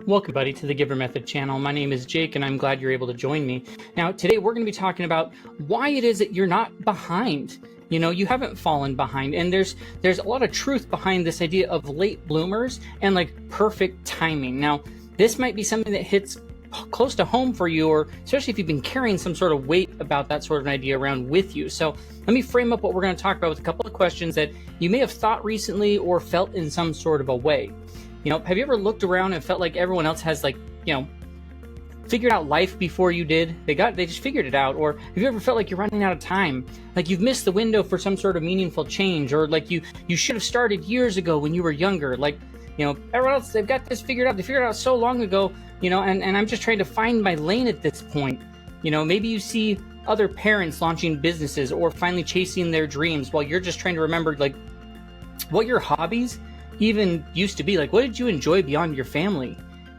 Welcome, buddy, to the Giver Method channel. My name is Jake, and I'm glad you're able to join me. Now, today we're going to be talking about why it is that you're not behind. You know, you haven't fallen behind, and there's a lot of truth behind this idea of late bloomers and like perfect timing. Now, this might be something that hits close to home for you, or especially if you've been carrying some sort of weight about that sort of an idea around with you. So let me frame up what we're going to talk about with a couple of questions that you may have thought recently or felt in some sort of a way. You know, have you ever looked around and felt like everyone else has, like, you know, figured out life before you did? They just figured it out. Or have you ever felt like you're running out of time? Like you've missed the window for some sort of meaningful change, or like you should have started years ago when you were younger. Like, you know, everyone else, they've got this figured out. They figured it out so long ago, you know, and I'm just trying to find my lane at this point. You know, maybe you see other parents launching businesses or finally chasing their dreams while you're just trying to remember, like, what your hobbies even used to be. Like, what did you enjoy beyond your family?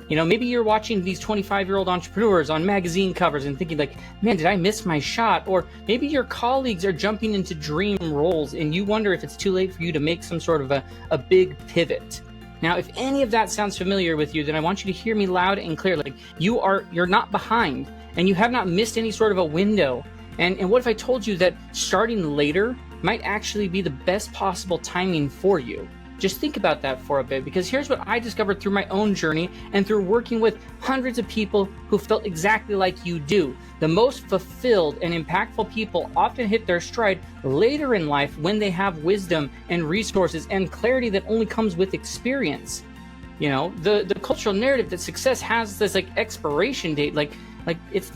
You know, maybe you're watching these 25-year-old entrepreneurs on magazine covers and thinking like, man, did I miss my shot? Or maybe your colleagues are jumping into dream roles and you wonder if it's too late for you to make some sort of a big pivot. Now, if any of that sounds familiar with you, then I want you to hear me loud and clear. Like, you're not behind, and you have not missed any sort of a window. And what if I told you that starting later might actually be the best possible timing for you? Just think about that for a bit, because here's what I discovered through my own journey and through working with hundreds of people who felt exactly like you do. The most fulfilled and impactful people often hit their stride later in life when they have wisdom and resources and clarity that only comes with experience. You know, the cultural narrative that success has this like expiration date, like it's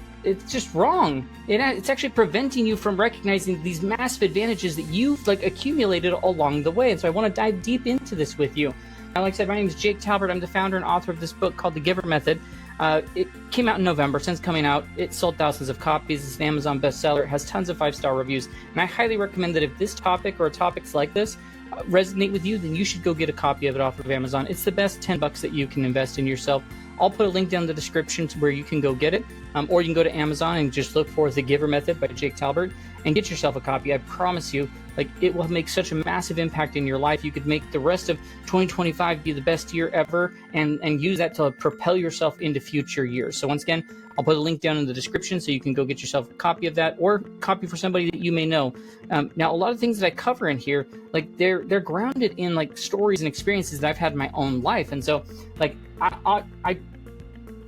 just wrong. It's actually preventing you from recognizing these massive advantages that you've like accumulated along the way. And so I want to dive deep into this with you. Now, like I said, my name is Jake Talbert. I'm the founder and author of this book called The Giver Method. It came out in November. Since coming out, it sold thousands of copies. It's an Amazon bestseller. It has tons of 5-star reviews. And I highly recommend that if this topic or topics like this resonate with you, then you should go get a copy of it off of Amazon. It's the best $10 that you can invest in yourself. I'll put a link down in the description to where you can go get it, or you can go to Amazon and just look for The Giver Method by Jake Talbert and get yourself a copy. I promise you, like, it will make such a massive impact in your life. You could make the rest of 2025 be the best year ever, and use that to propel yourself into future years. So once again, I'll put a link down in the description so you can go get yourself a copy of that, or copy for somebody that you may know. Now, a lot of things that I cover in here, like they're grounded in like stories and experiences that I've had in my own life. And so like I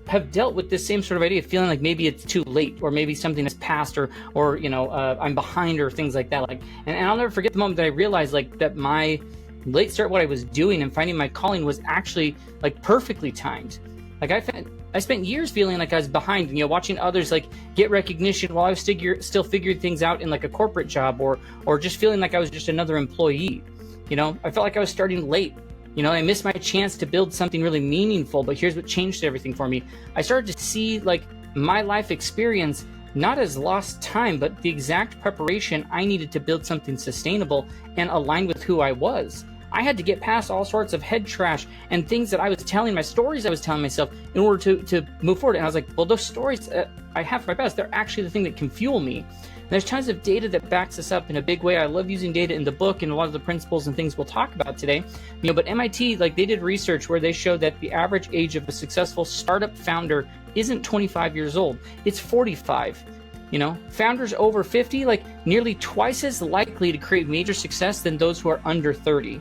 have dealt with this same sort of idea of feeling like maybe it's too late, or maybe something has passed, or you know, I'm behind, or ththings like that. Like, and I'll never forget the moment that I realized like that my late start, what I was doing and finding my calling, was actually like perfectly timed. Like I spent years feeling like I was behind, you know, watching others like get recognition while I was still figuring things out in like a corporate job, or just feeling like I was just another employee. You know, I felt like I was starting late. You know, I missed my chance to build something really meaningful, but here's what changed everything for me. I started to see like my life experience not as lost time, but the exact preparation I needed to build something sustainable and aligned with who I was. I had to get past all sorts of head trash and things that I was telling, my stories I was telling myself in order to move forward. And I was like, well, those stories I have for my past, they're actually the thing that can fuel me. And there's tons of data that backs this up in a big way. I love using data in the book and a lot of the principles and things we'll talk about today. You know, but MIT, like, they did research where they showed that the average age of a successful startup founder isn't 25 years old, it's 45. You know, founders over 50, like, nearly twice as likely to create major success than those who are under 30.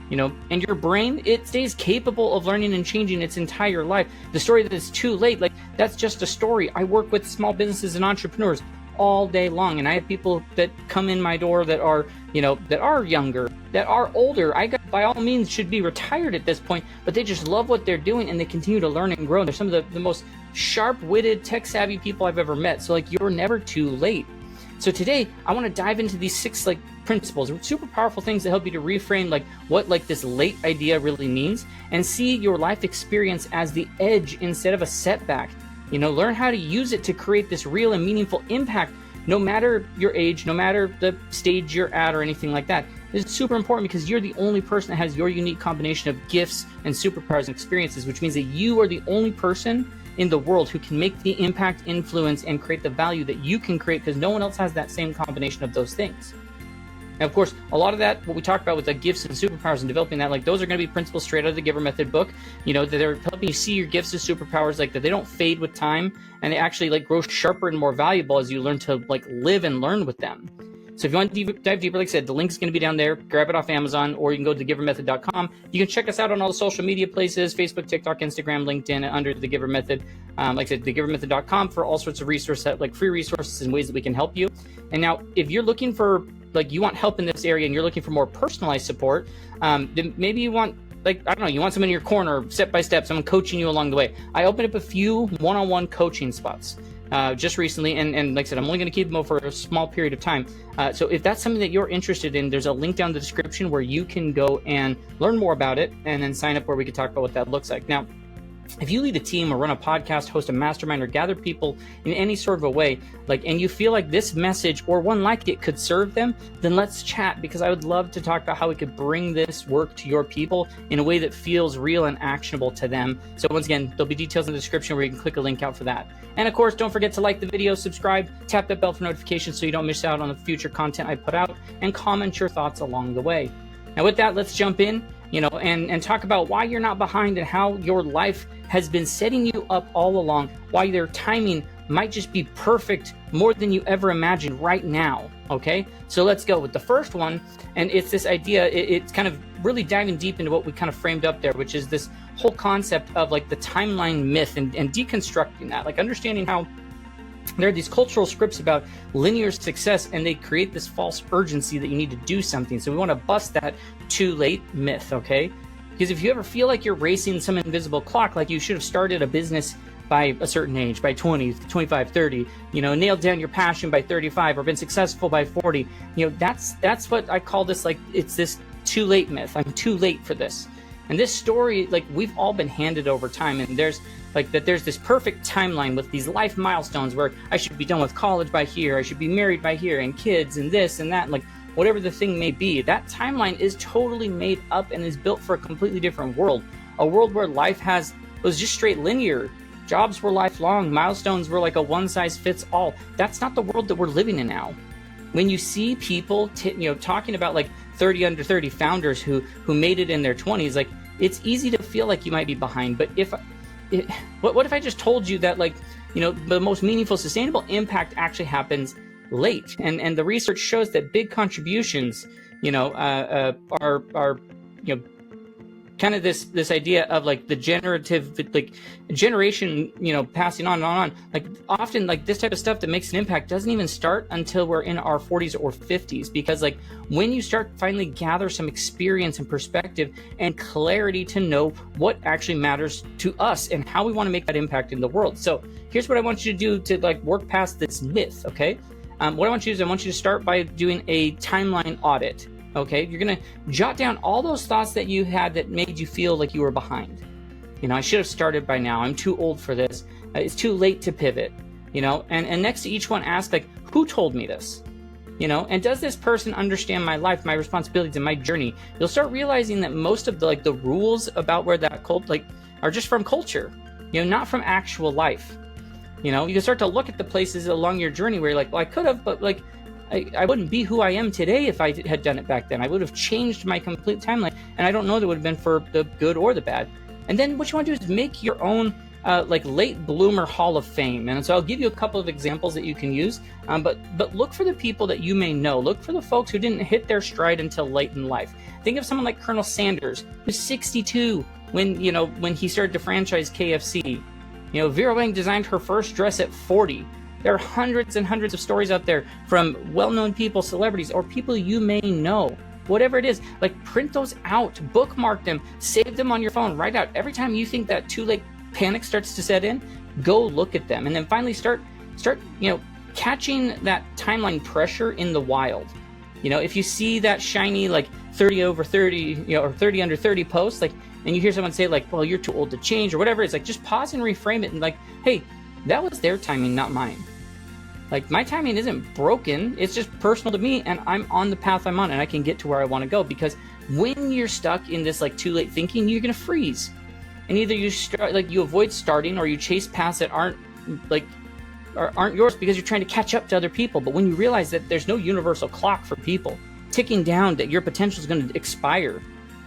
You know, and your brain, it stays capable of learning and changing its entire life. The story that it's too late, like, that's just a story. I work with small businesses and entrepreneurs all day long, and I have people that come in my door that are, you know, that are younger, that are older. By all means should be retired at this point, but they just love what they're doing and they continue to learn and grow. They're some of the most sharp-witted, tech-savvy people I've ever met. So like, you're never too late. So today I want to dive into these 6 like principles, super powerful things that help you to reframe like what like this late idea really means, and see your life experience as the edge instead of a setback. You know, learn how to use it to create this real and meaningful impact, no matter your age, no matter the stage you're at or anything like that. This is super important because you're the only person that has your unique combination of gifts and superpowers and experiences, which means that you are the only person in the world who can make the impact, influence, and create the value that you can create, because no one else has that same combination of those things. Now, of course, a lot of that, what we talked about with the gifts and superpowers and developing that, like those are going to be principles straight out of the Giver Method book. You know, that they're helping you see your gifts and superpowers, like that they don't fade with time, and they actually like grow sharper and more valuable as you learn to like live and learn with them. So if you want to dive deeper, like I said, the link's going to be down there. Grab it off Amazon, or you can go to thegivermethod.com. You can check us out on all the social media places, Facebook, TikTok, Instagram, LinkedIn, under the Giver Method. Like I said, thegivermethod.com for all sorts of resources, like free resources and ways that we can help you. And now, if you're looking for, like, you want help in this area and you're looking for more personalized support, then maybe you want, like, I don't know, you want someone in your corner, step by step, someone coaching you along the way. I opened up a few one-on-one coaching spots just recently, and like I said, I'm only going to keep them for a small period of time. So if that's something that you're interested in, there's a link down in the description where you can go and learn more about it, and then sign up where we can talk about what that looks like. Now, if you lead a team or run a podcast, host a mastermind, or gather people in any sort of a way, like, and you feel like this message or one like it could serve them, then let's chat, because I would love to talk about how we could bring this work to your people in a way that feels real and actionable to them. So once again, there'll be details in the description where you can click a link out for that. And of course, don't forget to like the video, subscribe, tap that bell for notifications so you don't miss out on the future content I put out, and comment your thoughts along the way. Now with that, let's jump in, you know, and talk about why you're not behind and how your life has been setting you up all along, why your timing might just be perfect more than you ever imagined right now, okay? So let's go with the first one, and it's this idea, it's kind of really diving deep into what we kind of framed up there, which is this whole concept of like the timeline myth, and deconstructing that, like understanding how there are these cultural scripts about linear success, and they create this false urgency that you need to do something. So we want to bust that too late myth, okay? Because if you ever feel like you're racing some invisible clock, like you should have started a business by a certain age, by 20, 25, 30, you know, nailed down your passion by 35, or been successful by 40, you know, that's what I call this, like, it's this too late myth. I'm too late for this. And this story, like, we've all been handed over time, and there's this perfect timeline with these life milestones where I should be done with college by here, I should be married by here, and kids, and this and that, and like whatever the thing may be. That timeline is totally made up and is built for a completely different world. A world where life was just straight linear. Jobs were lifelong, milestones were like a one-size-fits-all. That's not the world that we're living in now. When you see people talking about like 30 under 30 founders who made it in their 20s, like, it's easy to feel like you might be behind. But what if I just told you that, like, you know, the most meaningful, sustainable impact actually happens late, and the research shows that big contributions, you know, are you know, kind of this idea of like the generative, like, generation, you know, passing on and on. Like, often, like, this type of stuff that makes an impact doesn't even start until we're in our 40s or 50s, because like when you start finally gather some experience and perspective and clarity to know what actually matters to us and how we want to make that impact in the world. So here's what I want you to do to like work past this myth, okay? What I want you to do is I want you to start by doing a timeline audit. Okay, you're gonna jot down all those thoughts that you had that made you feel like you were behind. You know, I should have started by now. I'm too old for this. It's too late to pivot. You know, and next to each one, ask, like, who told me this? You know, and does this person understand my life, my responsibilities, and my journey? You'll start realizing that most of the rules about where that are just from culture. You know, not from actual life. You know, you can start to look at the places along your journey where you're like, well, I could have, but like, I wouldn't be who I am today if I had done it back then. I would have changed my complete timeline, and I don't know that would have been for the good or the bad. And then what you want to do is make your own like late bloomer Hall of Fame. And so I'll give you a couple of examples that you can use, but look for the people that you may know. Look for the folks who didn't hit their stride until late in life. Think of someone like Colonel Sanders, who's 62 when he started to franchise KFC. You know, Vera Wang designed her first dress at 40. There are hundreds and hundreds of stories out there from well-known people, celebrities, or people you may know. Whatever it is, like, print those out, bookmark them, save them on your phone, write out. Every time you think that too late panic starts to set in, go look at them. And then finally start, you know, catching that timeline pressure in the wild. You know, if you see that shiny, like, 30 over 30, you know, or 30 under 30 post, like, and you hear someone say, like, well, you're too old to change, or whatever, it's like, just pause and reframe it and, like, hey, that was their timing, not mine. Like, my timing isn't broken, it's just personal to me, and I'm on the path I'm on, and I can get to where I want to go. Because when you're stuck in this, like, too late thinking, you're gonna freeze. And either you start, like, you avoid starting, or you chase paths that aren't yours because you're trying to catch up to other people. But when you realize that there's no universal clock for people, ticking down that your potential is going to expire.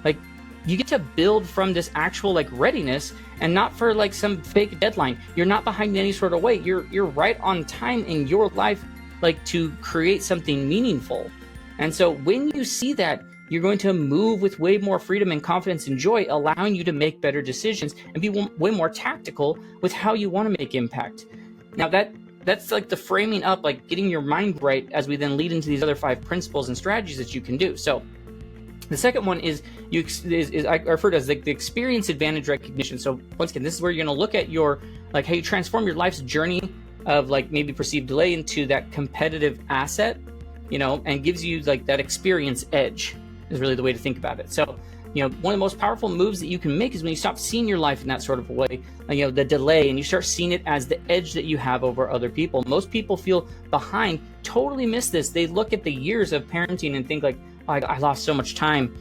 Like, you get to build from this actual like readiness, and not for like some fake deadline. You're not behind in any sort of way. You're right on time in your life, like to create something meaningful. And so when you see that, you're going to move with way more freedom and confidence and joy, allowing you to make better decisions and be way more tactical with how you want to make impact. Now that's like the framing up, like getting your mind right, as we then lead into these other 5 principles and strategies that you can do. So the second one is I refer to as like the experience advantage recognition. So once again, this is where you're going to look at your, like, how you transform your life's journey of like maybe perceived delay into that competitive asset, and gives you like that experience edge, is really the way to think about it. So, one of the most powerful moves that you can make is when you stop seeing your life in that sort of way, the delay, and you start seeing it as the edge that you have over other people. Most people feel behind, totally miss this. They look at the years of parenting and think like, oh, I lost so much time,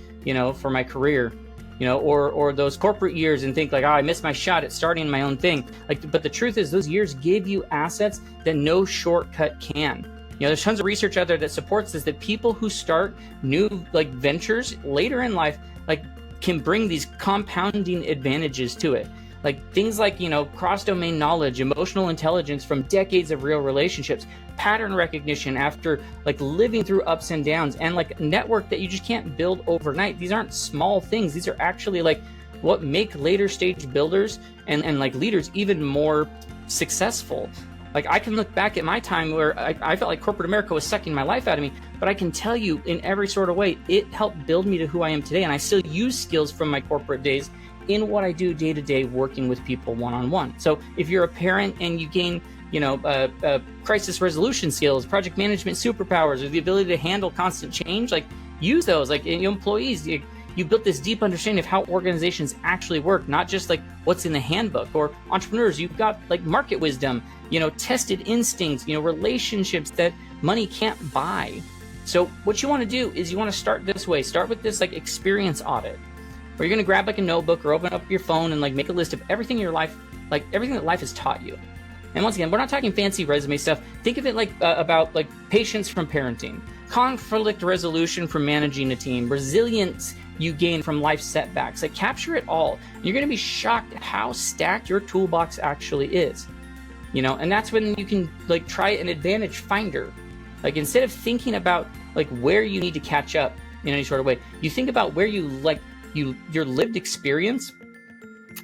for my career, or those corporate years, and think like, oh, I missed my shot at starting my own thing. But the truth is, those years give you assets that no shortcut can. There's tons of research out there that supports this, that people who start new like ventures later in life, like, can bring these compounding advantages to it. Like things like, cross-domain knowledge, emotional intelligence from decades of real relationships, pattern recognition after like living through ups and downs, and like network that you just can't build overnight. These aren't small things. These are actually like what make later stage builders and like leaders even more successful. Like, I can look back at my time where I felt like corporate America was sucking my life out of me, but I can tell you in every sort of way, it helped build me to who I am today. And I still use skills from my corporate days in what I do day to day, working with people one-on-one. So if you're a parent and you gain, crisis resolution skills, project management superpowers, or the ability to handle constant change, like, use those. Like, employees, you built this deep understanding of how organizations actually work, not just like what's in the handbook. Or entrepreneurs, you've got like market wisdom, tested instincts, relationships that money can't buy. So what you want to do is you want to start this way. Start with this like experience audit, where you're going to grab like a notebook or open up your phone and like make a list of everything in your life, like everything that life has taught you. And once again, we're not talking fancy resume stuff. Think of it like about like patience from parenting, conflict resolution from managing a team, resilience you gain from life setbacks. Like, capture it all. You're going to be shocked at how stacked your toolbox actually is. And that's when you can like try an advantage finder. Like, instead of thinking about like where you need to catch up in any sort of way, you think about where your lived experience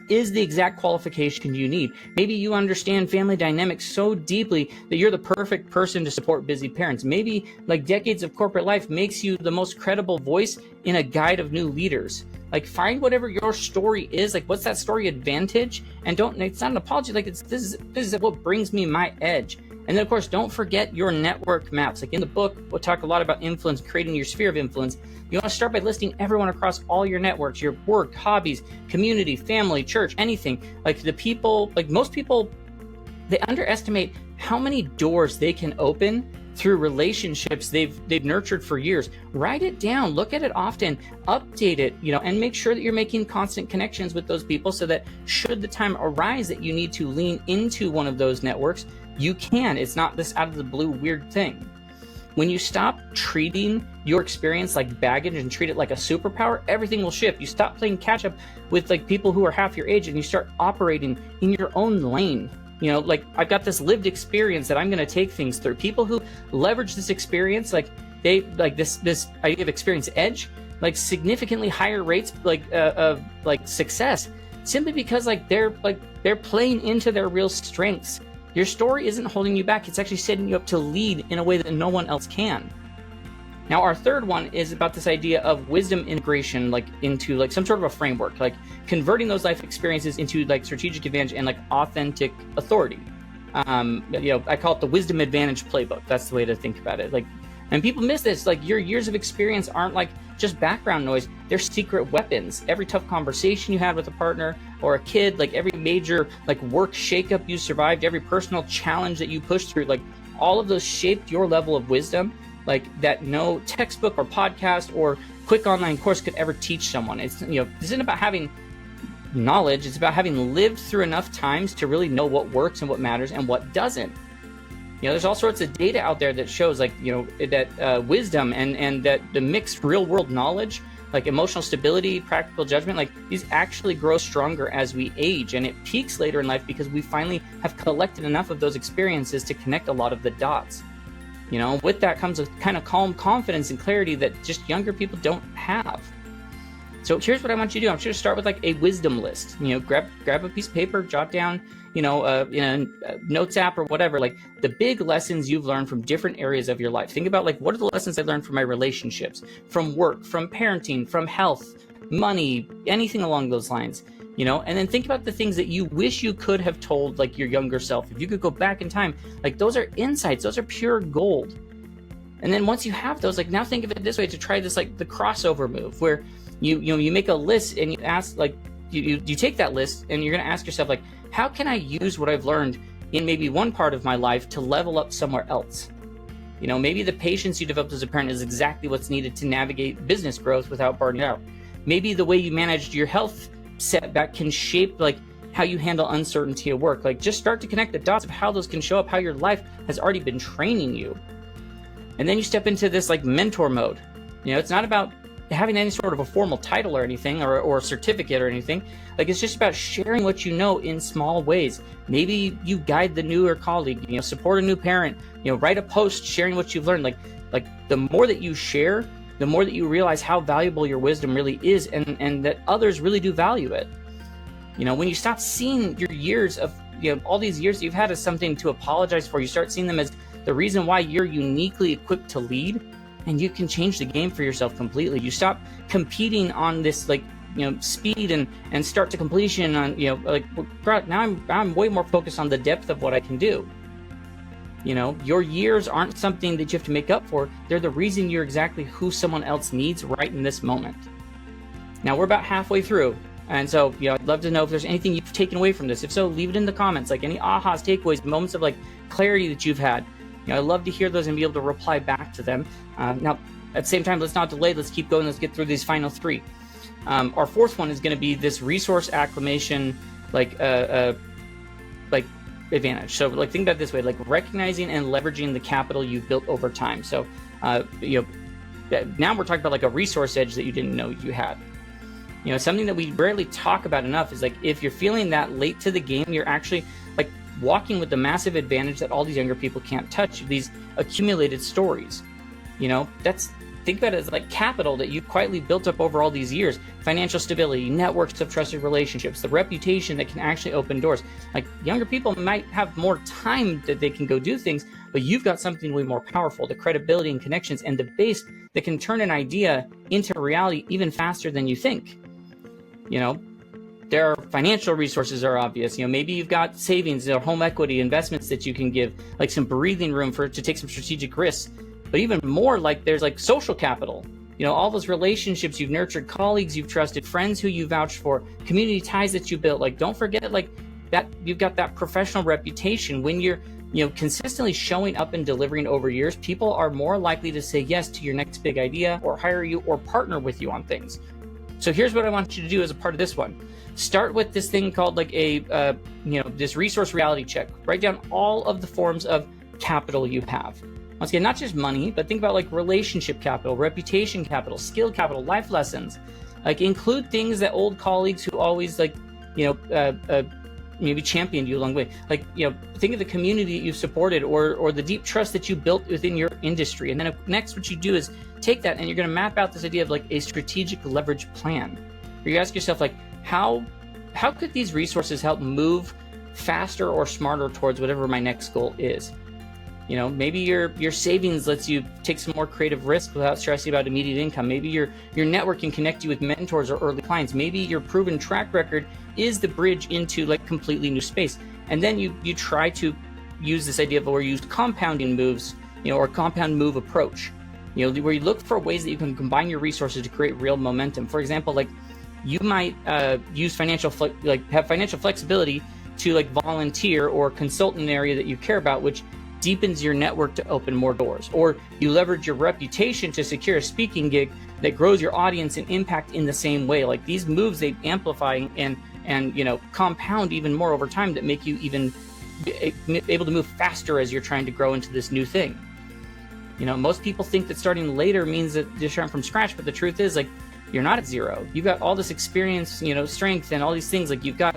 is the exact qualification you need. Maybe you understand family dynamics so deeply that you're the perfect person to support busy parents. Maybe like decades of corporate life makes you the most credible voice in a guide of new leaders. Like, find whatever your story is, like what's that story advantage, and it's not an apology, like this is what brings me my edge. And then of course, don't forget your network maps. Like in the book, we'll talk a lot about influence, creating your sphere of influence. You want to start by listing everyone across all your networks, your work, hobbies, community, family, church, anything. Like the people, like most people, they underestimate how many doors they can open through relationships they've nurtured for years. Write it down, look at it often, update it, and make sure that you're making constant connections with those people, so that should the time arise that you need to lean into one of those networks, you can. It's not this out of the blue weird thing. When you stop treating your experience like baggage and treat it like a superpower, everything will shift. You stop playing catch up with like people who are half your age, and you start operating in your own lane. Like, I've got this lived experience that I'm going to take things through. People who leverage this experience, like they like this idea of experience edge, like significantly higher rates of success, simply because they're playing into their real strengths. Your story isn't holding you back. It's actually setting you up to lead in a way that no one else can. Now, our third one is about this idea of wisdom integration, like into like some sort of a framework, like converting those life experiences into like strategic advantage and like authentic authority. I call it the wisdom advantage playbook. That's the way to think about it. Like, and people miss this. Like, your years of experience aren't like just background noise. They're secret weapons. Every tough conversation you had with a partner or a kid, like every major like work shakeup you survived, every personal challenge that you pushed through, like all of those shaped your level of wisdom, like that no textbook or podcast or quick online course could ever teach someone. It's, this isn't about having knowledge. It's about having lived through enough times to really know what works and what matters and what doesn't. You know, there's all sorts of data out there that shows like, you know, that wisdom and that the mixed real world knowledge, like emotional stability, practical judgment, like these actually grow stronger as we age, and it peaks later in life because we finally have collected enough of those experiences to connect a lot of the dots. You know, with that comes a kind of calm confidence and clarity that just younger people don't have. So here's what I want you to do. I want you to start with like a wisdom list. You know, grab a piece of paper, jot down, you know, in a notes app or whatever, like the big lessons you've learned from different areas of your life. Think about like, what are the lessons I learned from my relationships, from work, from parenting, from health, money, anything along those lines, you know, and then think about the things that you wish you could have told like your younger self. If you could go back in time, like those are insights, those are pure gold. And then once you have those, like now think of it this way, to try this, like the crossover move where you make a list and you ask, like you take that list and you're going to ask yourself, like, how can I use what I've learned in maybe one part of my life to level up somewhere else? You know, maybe the patience you developed as a parent is exactly what's needed to navigate business growth without burning out. Maybe the way you managed your health setback can shape like how you handle uncertainty at work. Like just start to connect the dots of how those can show up, how your life has already been training you. And then you step into this like mentor mode. You know, it's not about having any sort of a formal title or anything, or certificate or anything. Like it's just about sharing what you know in small ways. Maybe you guide the newer colleague, you know, support a new parent, you know, write a post sharing what you've learned. Like the more that you share, the more that you realize how valuable your wisdom really is, and that others really do value it. You know, when you stop seeing your years of, you know, all these years that you've had as something to apologize for, you start seeing them as the reason why you're uniquely equipped to lead, and you can change the game for yourself completely. You stop competing on this, like, you know, speed and start to completion on, you know, like now I'm way more focused on the depth of what I can do. You know, your years aren't something that you have to make up for. They're the reason you're exactly who someone else needs right in this moment. Now we're about halfway through. And so, you know, I'd love to know if there's anything you've taken away from this. If so, leave it in the comments, like any ahas, takeaways, moments of like clarity that you've had. You know, I'd love to hear those and be able to reply back to them. Now, at the same time, let's not delay. Let's keep going. Let's get through these final three. Our fourth one is going to be this resource acclimation, like advantage. So, like, think about it this way: like recognizing and leveraging the capital you've built over time. So, you know, now we're talking about like a resource edge that you didn't know you had. You know, something that we rarely talk about enough is like if you're feeling that late to the game, you're actually like walking with the massive advantage that all these younger people can't touch, these accumulated stories. You know, think about it as like capital that you've quietly built up over all these years. Financial stability, networks of trusted relationships, the reputation that can actually open doors. Like younger people might have more time that they can go do things, but you've got something way more powerful, the credibility and connections and the base that can turn an idea into reality even faster than you think. You know, there are financial resources are obvious. You know, maybe you've got savings or home equity investments that you can give, like some breathing room to take some strategic risks. But even more, like there's like social capital. You know, all those relationships you've nurtured, colleagues you've trusted, friends who you vouched for, community ties that you built. Like, don't forget like that you've got that professional reputation. When you're, you know, consistently showing up and delivering over years, people are more likely to say yes to your next big idea or hire you or partner with you on things. So here's what I want you to do as a part of this one. Start with this thing called like a, you know, this resource reality check. Write down all of the forms of capital you have. Once again, not just money, but think about like relationship capital, reputation capital, skill capital, life lessons. Like include things that old colleagues who always like, you know, maybe championed you along the way. Like, you know, think of the community that you've supported or the deep trust that you built within your industry. And then next what you do is take that and you're going to map out this idea of like a strategic leverage plan. Where you ask yourself like, how could these resources help move faster or smarter towards whatever my next goal is? You know, maybe your savings lets you take some more creative risk without stressing about immediate income. Maybe your network can connect you with mentors or early clients. Maybe your proven track record is the bridge into like completely new space. And then you try to use this idea of or use compounding moves, you know, or compound move approach, you know, where you look for ways that you can combine your resources to create real momentum. For example, like you might use have financial flexibility to like volunteer or consult in an area that you care about, which deepens your network to open more doors. Or you leverage your reputation to secure a speaking gig that grows your audience and impact in the same way. Like these moves, they amplify and you know, compound even more over time that make you even able to move faster as you're trying to grow into this new thing. You know, most people think that starting later means that you're starting from scratch, but the truth is, like, you're not at zero. You've got all this experience, you know, strength and all these things. Like, you've got,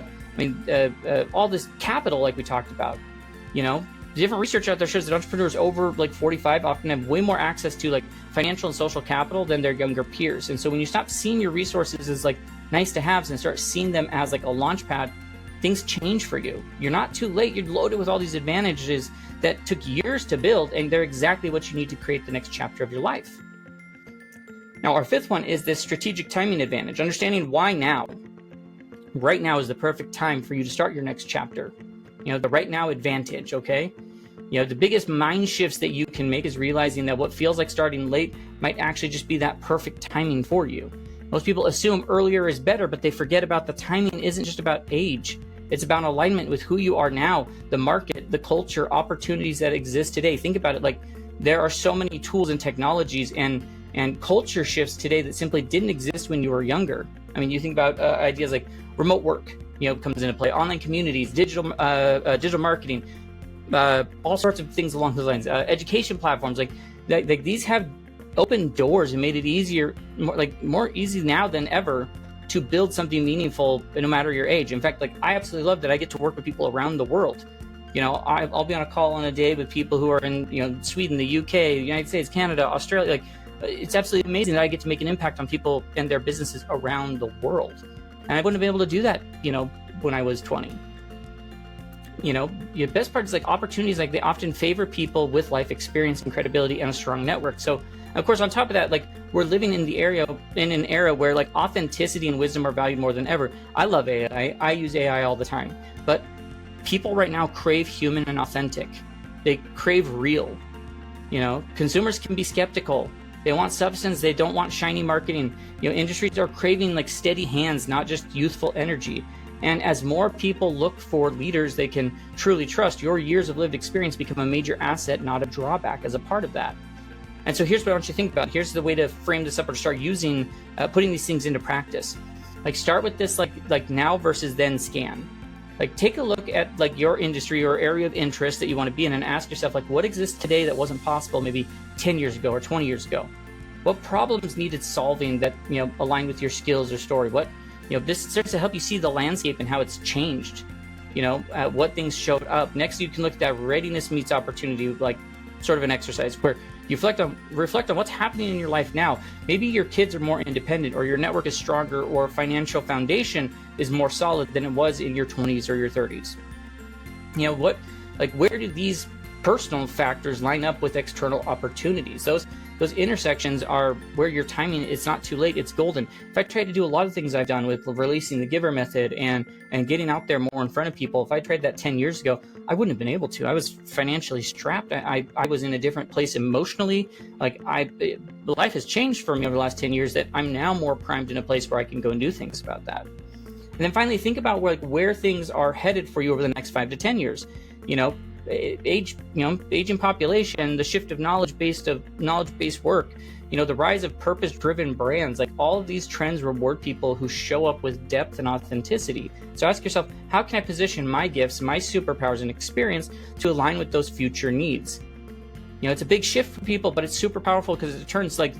all this capital, like we talked about. You know, different research out there shows that entrepreneurs over like 45 often have way more access to like financial and social capital than their younger peers. And so when you stop seeing your resources as like nice to haves and start seeing them as like a launch pad, things change for you. You're not too late. You're loaded with all these advantages that took years to build, and they're exactly what you need to create the next chapter of your life. Now, our fifth one is this strategic timing advantage, understanding why now. Right now is the perfect time for you to start your next chapter. You know, the right now advantage, okay? You know, the biggest mind shifts that you can make is realizing that what feels like starting late might actually just be that perfect timing for you. Most people assume earlier is better, but they forget about the timing isn't just about age. It's about alignment with who you are now, the market, the culture, opportunities that exist today. Think about it, like, there are so many tools and technologies and culture shifts today that simply didn't exist when you were younger. I mean, you think about ideas like remote work, you know, comes into play, online communities, digital marketing, all sorts of things along those lines. Education platforms, like these have opened doors and made it easier, more easy now than ever to build something meaningful, no matter your age. In fact, like, I absolutely love that I get to work with people around the world. You know, I'll be on a call on a day with people who are in, you know, Sweden, the UK, the United States, Canada, Australia. Like, it's absolutely amazing that I get to make an impact on people and their businesses around the world. And I wouldn't have been able to do that, you know, when I was 20. You know, the best part is, like, opportunities, like, they often favor people with life experience and credibility and a strong network. So, of course, on top of that, like, we're living in an era where, like, authenticity and wisdom are valued more than ever. I love AI. I use AI all the time. But people right now crave human and authentic. They crave real. You know, consumers can be skeptical. They want substance. They don't want shiny marketing. You know, industries are craving, like, steady hands, not just youthful energy. And as more people look for leaders they can truly trust, your years of lived experience become a major asset, not a drawback, as a part of that. And so here's what I want you to think about. Here's the way to frame this up or start using, putting these things into practice. Like, start with this, like now versus then scan. Like, take a look at, like, your industry or area of interest that you want to be in and ask yourself, like, what exists today that wasn't possible maybe 10 years ago or 20 years ago? What problems needed solving that, you know, align with your skills or story? What, you know, this starts to help you see the landscape and how it's changed, you know, what things showed up. Next, you can look at that readiness meets opportunity, like sort of an exercise where you reflect on what's happening in your life now. Maybe your kids are more independent, or your network is stronger, or financial foundation is more solid than it was in your 20s or your 30s. You know, where do these personal factors line up with external opportunities? Those intersections are where your timing, it's not too late, it's golden. If I tried to do a lot of things I've done with releasing the GIVER method and getting out there more in front of people, if I tried that 10 years ago, I wouldn't have been able to. I was financially strapped. I was in a different place emotionally. Like, life has changed for me over the last 10 years that I'm now more primed in a place where I can go and do things about that. And then finally, think about where things are headed for you over the next 5 to 10 years. You know, aging population, the shift of knowledge-based work, you know, the rise of purpose-driven brands, like, all of these trends reward people who show up with depth and authenticity. So ask yourself, how can I position my gifts, my superpowers and experience to align with those future needs? You know, it's a big shift for people, but it's super powerful because it turns, like,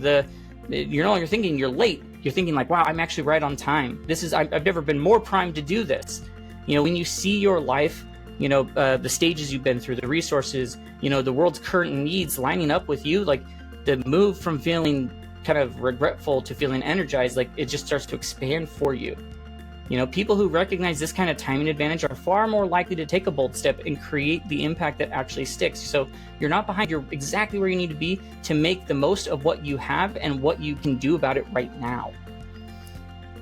you're no longer thinking you're late. You're thinking, like, wow, I'm actually right on time. I've never been more primed to do this. You know, when you see your life, you know, the stages you've been through, the resources, you know, the world's current needs lining up with you, like, the move from feeling kind of regretful to feeling energized, like, it just starts to expand for you. You know, people who recognize this kind of timing advantage are far more likely to take a bold step and create the impact that actually sticks. So you're not behind, you're exactly where you need to be to make the most of what you have and what you can do about it right now.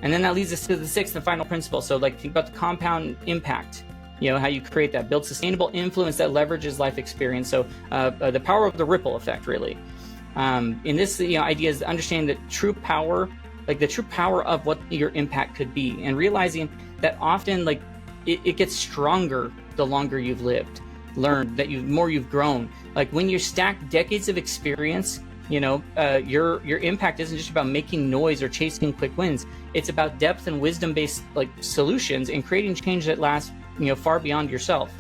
And then that leads us to the sixth and final principle. So, like, think about the compound impact. You know, how you create that, build sustainable influence that leverages life experience. So the power of the ripple effect, really. In this, you know, idea is understanding that true power, like the true power of what your impact could be, and realizing that often, like, it gets stronger the longer you've learned, that more you've grown. Like, when you stack decades of experience, you know, your impact isn't just about making noise or chasing quick wins. It's about depth and wisdom-based, like, solutions and creating change that lasts, you know, far beyond yourself.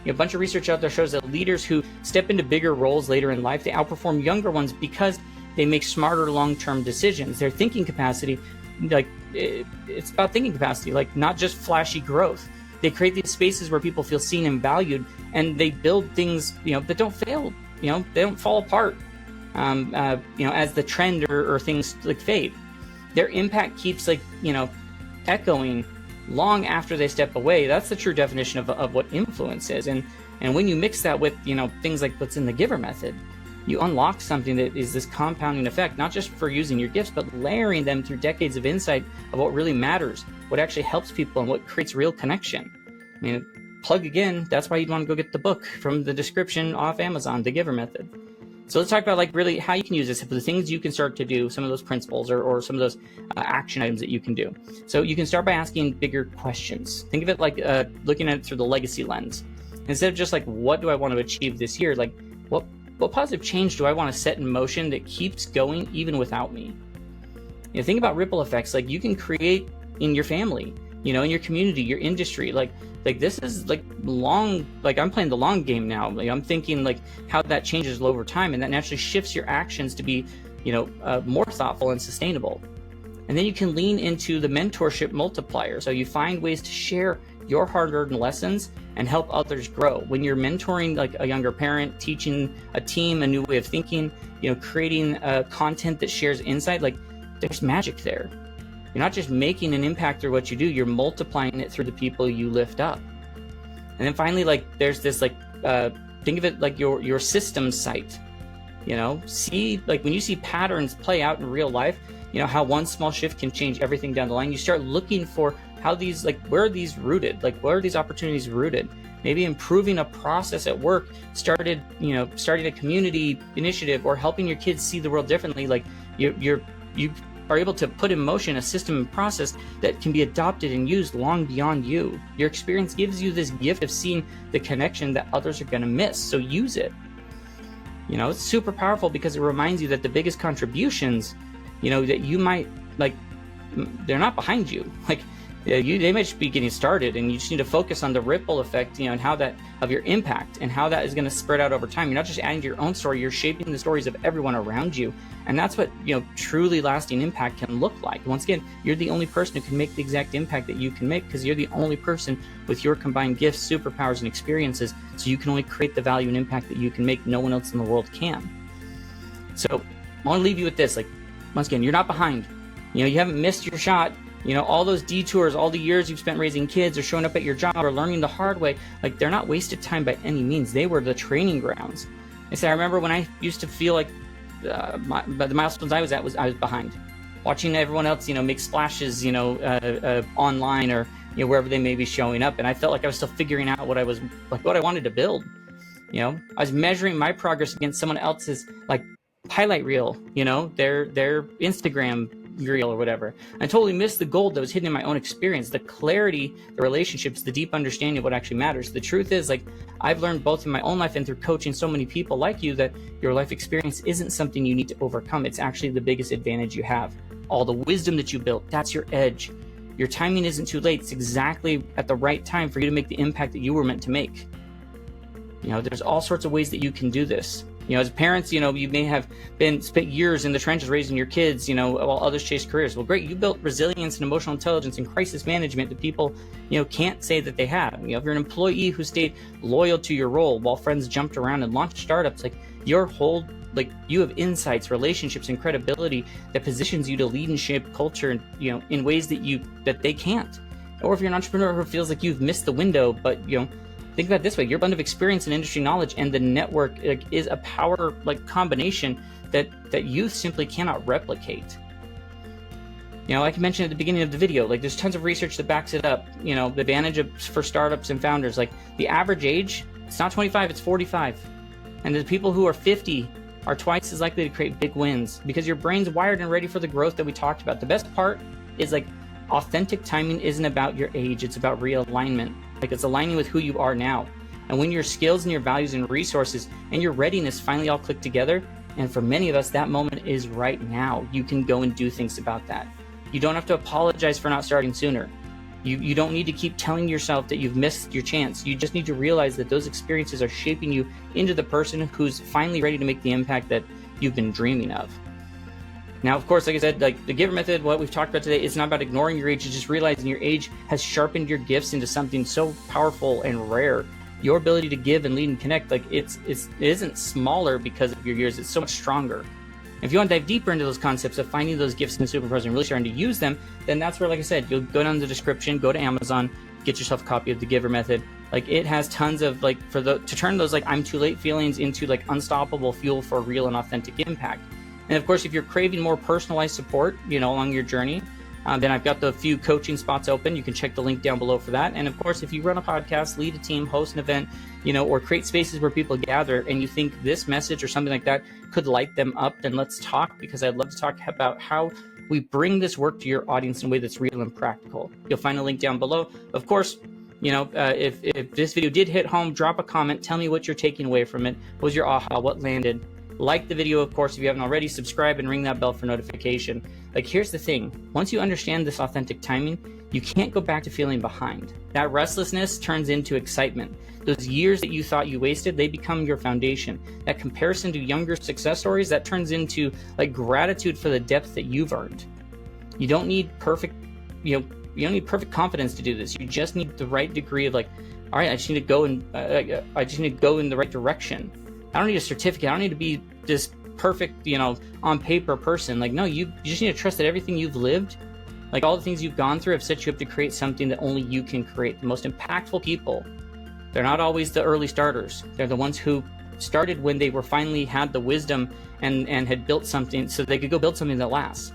A bunch of research out there shows that leaders who step into bigger roles later in life, they outperform younger ones because they make smarter long-term decisions. Their thinking capacity, like it's about thinking capacity, like not just flashy growth. They create these spaces where people feel seen and valued, and they build things, that don't fail. They don't fall apart, as the trend or things like fade. Their impact keeps echoing long after they step away. That's the true definition of what influence is. And when you mix that with, things like what's in the GIVER method, you unlock something that is this compounding effect, not just for using your gifts, but layering them through decades of insight of what really matters, what actually helps people, and what creates real connection. I mean, plug again, that's why you'd want to go get the book from the description off Amazon, The GIVER Method. So let's talk about really how you can use this, the things you can start to do, some of those principles or some of those action items that you can do. So you can start by asking bigger questions. Think of it like looking at it through the legacy lens. Instead of just what do I want to achieve this year? What positive change do I want to set in motion that keeps going even without me? Think about ripple effects you can create in your family, in your community, your industry. This is long, I'm playing the long game now. I'm thinking how that changes over time, and that naturally shifts your actions to be, more thoughtful and sustainable. And then you can lean into the mentorship multiplier. So you find ways to share your hard-earned lessons and help others grow. When you're mentoring a younger parent, teaching a team a new way of thinking, creating content that shares insight, there's magic there. You're not just making an impact through what you do, you're multiplying it through the people you lift up. And then finally, there's this think of it like your systems site. See when you see patterns play out in real life, how one small shift can change everything down the line. You start looking for how these where are these rooted? Where are these opportunities rooted? Maybe improving a process at work, starting a community initiative, or helping your kids see the world differently. You are able to put in motion a system and process that can be adopted and used long beyond you. Your experience gives you this gift of seeing the connection that others are going to miss, so use it. It's super powerful because it reminds you that the biggest contributions, that you might, they're not behind you. They might just be getting started, and you just need to focus on the ripple effect, and how that of your impact and how that is going to spread out over time. You're not just adding to your own story, you're shaping the stories of everyone around you. And that's what, truly lasting impact can look like. Once again, you're the only person who can make the exact impact that you can make, because you're the only person with your combined gifts, superpowers, and experiences. So you can only create the value and impact that you can make. No one else in the world can. So I want to leave you with this. Once again, you're not behind. You haven't missed your shot. All those detours, all the years you've spent raising kids or showing up at your job or learning the hard way, they're not wasted time by any means. They were the training grounds. I remember when I used to feel the milestones I was at I was behind. Watching everyone else, make splashes, online or, wherever they may be showing up. And I felt like I was still figuring out what I wanted to build. I was measuring my progress against someone else's, highlight reel, their Instagram reel or whatever. I totally missed the gold that was hidden in my own experience, the clarity, the relationships, the deep understanding of what actually matters. The truth is, I've learned both in my own life and through coaching so many people like you, that your life experience isn't something you need to overcome. It's actually the biggest advantage you have. All the wisdom that you built, that's your edge. Your timing isn't too late. It's exactly at the right time for you to make the impact that you were meant to make. There's all sorts of ways that you can do this. As parents, you may have spent years in the trenches raising your kids, while others chase careers. Well, great. You built resilience and emotional intelligence and crisis management that people, can't say that they have. If you're an employee who stayed loyal to your role while friends jumped around and launched startups, your whole, you have insights, relationships, and credibility that positions you to lead and shape culture, in ways that they can't. Or if you're an entrepreneur who feels like you've missed the window, but, think about it this way: your blend of experience and industry knowledge and the network is a power combination that youth simply cannot replicate. Like I mentioned at the beginning of the video, there's tons of research that backs it up. The advantage for startups and founders, the average age, it's not 25, it's 45. And the people who are 50 are twice as likely to create big wins, because your brain's wired and ready for the growth that we talked about. The best part is authentic timing isn't about your age, it's about realignment. It's aligning with who you are now. And when your skills and your values and resources and your readiness finally all click together, and for many of us, that moment is right now, you can go and do things about that. You don't have to apologize for not starting sooner. You don't need to keep telling yourself that you've missed your chance. You just need to realize that those experiences are shaping you into the person who's finally ready to make the impact that you've been dreaming of. Now, of course, like I said, like the GIVER method, what we've talked about today, it's not about ignoring your age. It's just realizing your age has sharpened your gifts into something so powerful and rare. Your ability to give and lead and connect, like it isn't smaller because of your years. It's so much stronger. If you want to dive deeper into those concepts of finding those gifts and superpowers and really starting to use them, then that's where, like I said, you'll go down the description, go to Amazon, get yourself a copy of the GIVER method. Like it has tons of like to turn those like I'm too late feelings into like unstoppable fuel for real and authentic impact. And of course, if you're craving more personalized support, along your journey, then I've got the few coaching spots open. You can check the link down below for that. And of course, if you run a podcast, lead a team, host an event, or create spaces where people gather and you think this message or something like that could light them up, then let's talk, because I'd love to talk about how we bring this work to your audience in a way that's real and practical. You'll find a link down below. Of course, if this video did hit home, drop a comment. Tell me what you're taking away from it. What was your aha? What landed? Like the video, of course, if you haven't already. Subscribe and ring that bell for notification. Like, here's the thing. Once you understand this authentic timing, you can't go back to feeling behind. That restlessness turns into excitement. Those years that you thought you wasted, they become your foundation. That comparison to younger success stories, that turns into like gratitude for the depth that you've earned. You don't need perfect, you don't need perfect confidence to do this. You just need the right degree of like, all right, I just need to go in the right direction. I don't need a certificate. I don't need to be this perfect, on paper person. Like, no, you just need to trust that everything you've lived, like all the things you've gone through, have set you up to create something that only you can create. The most impactful people, they're not always the early starters. They're the ones who started when they were finally had the wisdom and had built something so they could go build something that lasts.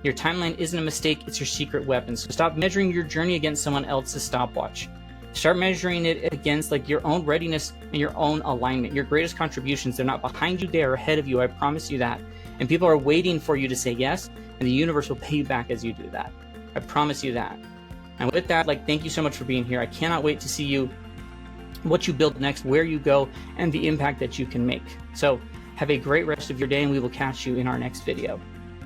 Your timeline isn't a mistake. It's your secret weapon. So stop measuring your journey against someone else's stopwatch. Start measuring it against like your own readiness and your own alignment. Your greatest contributions, they're not behind you, they are ahead of you. I promise you that. And people are waiting for you to say yes, and the universe will pay you back as you do that. I promise you that. And with that, thank you so much for being here. I cannot wait to see you, what you build next, where you go, and the impact that you can make. So have a great rest of your day, and we will catch you in our next video.